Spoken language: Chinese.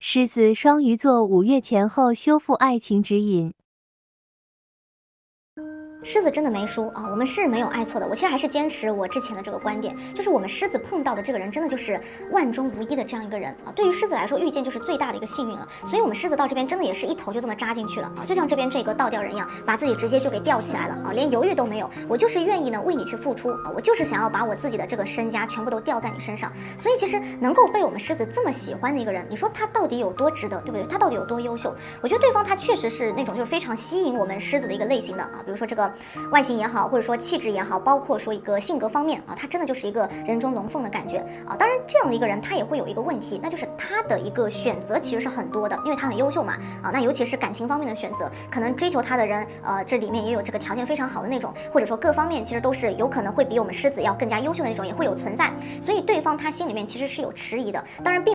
狮子、双鱼座5月前后修复爱情指引。狮子真的没输啊，我们是没有爱错的。我其实还是坚持我之前的这个观点，就是我们狮子碰到的这个人，真的就是万中无一的这样一个人啊。对于狮子来说，遇见就是最大的一个幸运了。所以，我们狮子到这边真的也是一头就这么扎进去了啊，就像这边这个倒吊人一样，把自己直接就给吊起来了啊，连犹豫都没有。我就是愿意呢为你去付出啊，我就是想要把我自己的这个身家全部都吊在你身上。所以，其实能够被我们狮子这么喜欢的一个人，你说他到底有多值得，对不对？他到底有多优秀？我觉得对方他确实是那种就是非常吸引我们狮子的一个类型的啊，比如说这个外形也好，或者说气质也好，包括说一个性格方面啊，他真的就是一个人中龙凤的感觉啊。当然，这样的一个人他也会有一个问题，那就是他的一个选择其实是很多的，因为他很优秀嘛啊。那尤其是感情方面的选择，可能追求他的人，这里面也有这个条件非常好的那种，或者说各方面其实都是有可能会比我们狮子要更加优秀的那种，也会有存在。所以对方他心里面其实是有迟疑的，当然并。